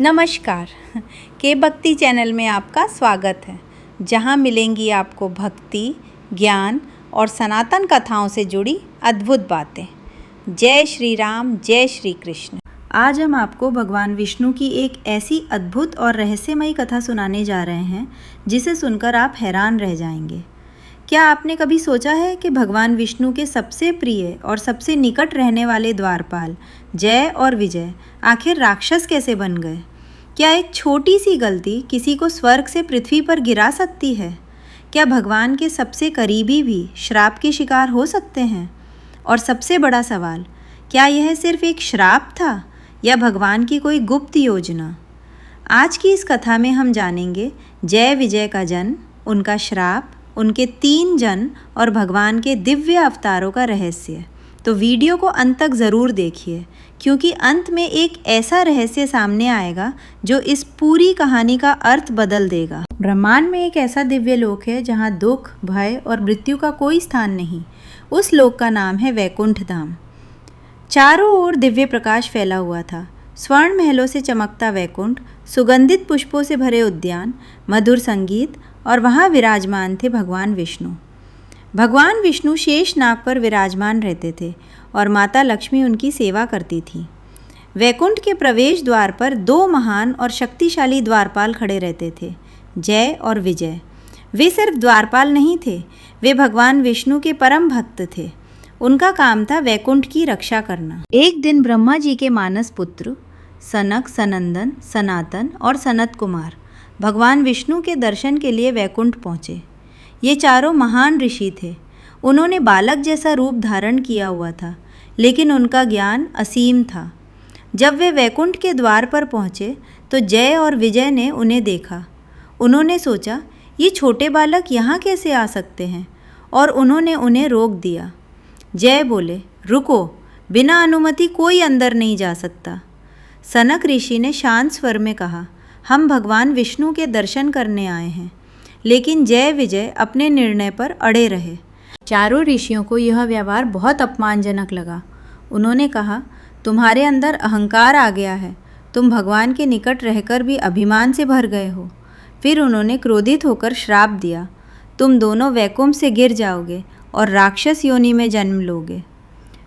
नमस्कार। के भक्ति चैनल में आपका स्वागत है, जहां मिलेंगी आपको भक्ति, ज्ञान और सनातन कथाओं से जुड़ी अद्भुत बातें। जय श्री राम, जय श्री कृष्ण। आज हम आपको भगवान विष्णु की एक ऐसी अद्भुत और रहस्यमयी कथा सुनाने जा रहे हैं जिसे सुनकर आप हैरान रह जाएंगे। क्या आपने कभी सोचा है कि भगवान विष्णु के सबसे प्रिय और सबसे निकट रहने वाले द्वारपाल जय और विजय आखिर राक्षस कैसे बन गए? क्या एक छोटी सी गलती किसी को स्वर्ग से पृथ्वी पर गिरा सकती है? क्या भगवान के सबसे करीबी भी श्राप के शिकार हो सकते हैं? और सबसे बड़ा सवाल, क्या यह सिर्फ एक श्राप था या भगवान की कोई गुप्त योजना? आज की इस कथा में हम जानेंगे जय विजय का जन्म, उनका श्राप, उनके 3 जन और भगवान के दिव्य अवतारों का रहस्य। तो वीडियो को अंत तक ज़रूर देखिए, क्योंकि अंत में एक ऐसा रहस्य सामने आएगा जो इस पूरी कहानी का अर्थ बदल देगा। ब्रह्मांड में एक ऐसा दिव्य लोक है जहाँ दुख, भय और मृत्यु का कोई स्थान नहीं। उस लोक का नाम है वैकुंठ धाम। चारों ओर दिव्य प्रकाश फैला हुआ था। स्वर्ण महलों से चमकता वैकुंठ, सुगंधित पुष्पों से भरे उद्यान, मधुर संगीत, और वहाँ विराजमान थे भगवान विष्णु। भगवान विष्णु शेष नाग पर विराजमान रहते थे और माता लक्ष्मी उनकी सेवा करती थी। वैकुंठ के प्रवेश द्वार पर 2 महान और शक्तिशाली द्वारपाल खड़े रहते थे, जय और विजय। वे सिर्फ द्वारपाल नहीं थे, वे भगवान विष्णु के परम भक्त थे। उनका काम था वैकुंठ की रक्षा करना। एक दिन ब्रह्मा जी के मानस पुत्र सनक, सनंदन, सनातन और सनत कुमार भगवान विष्णु के दर्शन के लिए वैकुंठ पहुँचे। ये चारों महान ऋषि थे। उन्होंने बालक जैसा रूप धारण किया हुआ था, लेकिन उनका ज्ञान असीम था। जब वे वैकुंठ के द्वार पर पहुँचे तो जय और विजय ने उन्हें देखा। उन्होंने सोचा, ये छोटे बालक यहाँ कैसे आ सकते हैं, और उन्होंने उन्हें रोक दिया। जय बोले, रुको, बिना अनुमति कोई अंदर नहीं जा सकता। सनक ऋषि ने शांत स्वर में कहा, हम भगवान विष्णु के दर्शन करने आए हैं। लेकिन जय विजय अपने निर्णय पर अड़े रहे। चारों ऋषियों को यह व्यवहार बहुत अपमानजनक लगा। उन्होंने कहा, तुम्हारे अंदर अहंकार आ गया है, तुम भगवान के निकट रहकर भी अभिमान से भर गए हो। फिर उन्होंने क्रोधित होकर श्राप दिया, तुम दोनों वैकुंठ से गिर जाओगे और राक्षस योनि में जन्म लोगे।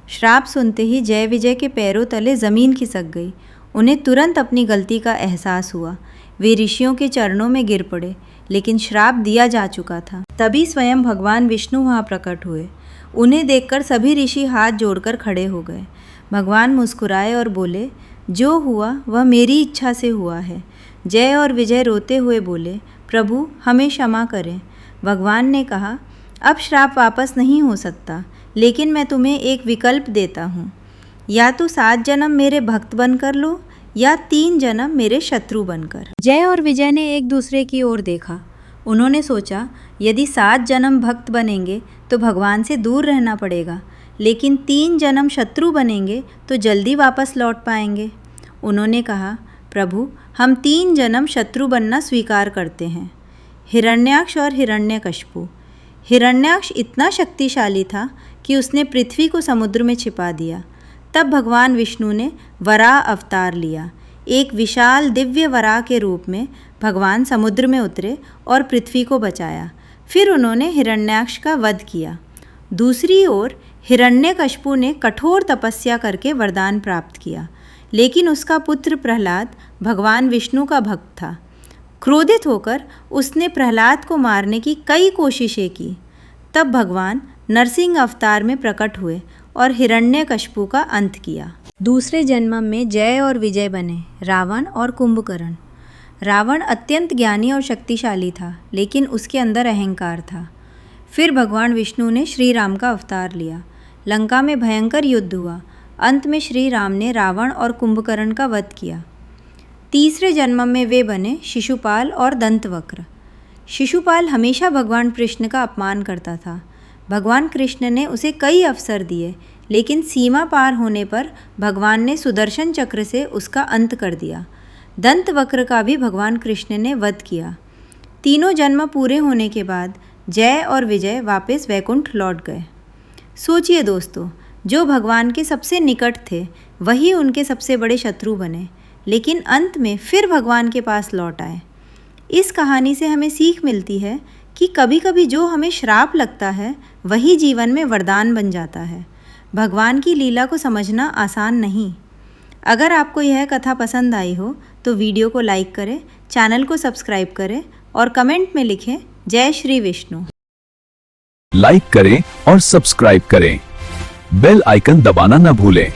श्राप सुनते ही जय विजय के पैरों तले ज़मीन खिसक गई। उन्हें तुरंत अपनी गलती का एहसास हुआ। वे ऋषियों के चरणों में गिर पड़े, लेकिन श्राप दिया जा चुका था। तभी स्वयं भगवान विष्णु वहाँ प्रकट हुए। उन्हें देखकर सभी ऋषि हाथ जोड़कर खड़े हो गए। भगवान मुस्कुराए और बोले, जो हुआ वह मेरी इच्छा से हुआ है। जय और विजय रोते हुए बोले, प्रभु हमें क्षमा करें। भगवान ने कहा, अब श्राप वापस नहीं हो सकता, लेकिन मैं तुम्हें एक विकल्प देता हूँ। या तो 7 जन्म मेरे भक्त बनकर लो, या 3 जन्म मेरे शत्रु बनकर। जय और विजय ने एक दूसरे की ओर देखा। उन्होंने सोचा, यदि 7 जन्म भक्त बनेंगे तो भगवान से दूर रहना पड़ेगा, लेकिन 3 जन्म शत्रु बनेंगे तो जल्दी वापस लौट पाएंगे। उन्होंने कहा, प्रभु हम 3 जन्म शत्रु बनना स्वीकार करते हैं। हिरण्याक्ष और हिरण्यकश्यपु। हिरण्याक्ष इतना शक्तिशाली था कि उसने पृथ्वी को समुद्र में छिपा दिया। तब भगवान विष्णु ने वराह अवतार लिया। एक विशाल दिव्य वराह के रूप में भगवान समुद्र में उतरे और पृथ्वी को बचाया। फिर उन्होंने हिरण्याक्ष का वध किया। दूसरी ओर हिरण्यकश्यपु ने कठोर तपस्या करके वरदान प्राप्त किया, लेकिन उसका पुत्र प्रहलाद भगवान विष्णु का भक्त था। क्रोधित होकर उसने प्रहलाद को मारने की कई कोशिशें की। तब भगवान नरसिंह अवतार में प्रकट हुए और हिरण्यकश्यपु का अंत किया। दूसरे जन्म में जय और विजय बने रावण और कुंभकर्ण। रावण अत्यंत ज्ञानी और शक्तिशाली था, लेकिन उसके अंदर अहंकार था। फिर भगवान विष्णु ने श्री राम का अवतार लिया। लंका में भयंकर युद्ध हुआ। अंत में श्री राम ने रावण और कुंभकर्ण का वध किया। तीसरे जन्म में वे बने शिशुपाल और दंतवक्र। शिशुपाल हमेशा भगवान कृष्ण का अपमान करता था। भगवान कृष्ण ने उसे कई अवसर दिए, लेकिन सीमा पार होने पर भगवान ने सुदर्शन चक्र से उसका अंत कर दिया। दंतवक्र का भी भगवान कृष्ण ने वध किया। तीनों जन्म पूरे होने के बाद जय और विजय वापस वैकुंठ लौट गए। सोचिए दोस्तों, जो भगवान के सबसे निकट थे वही उनके सबसे बड़े शत्रु बने। लेकिन अंत में फिर भगवान के पास लौट आए। इस कहानी से हमें सीख मिलती है कि कभी कभी जो हमें श्राप लगता है वही जीवन में वरदान बन जाता है। भगवान की लीला को समझना आसान नहीं। अगर आपको यह कथा पसंद आई हो तो वीडियो को लाइक करें, चैनल को सब्सक्राइब करें और कमेंट में लिखें जय श्री विष्णु। लाइक करें और सब्सक्राइब करें। बेल आइकन दबाना न भूलें।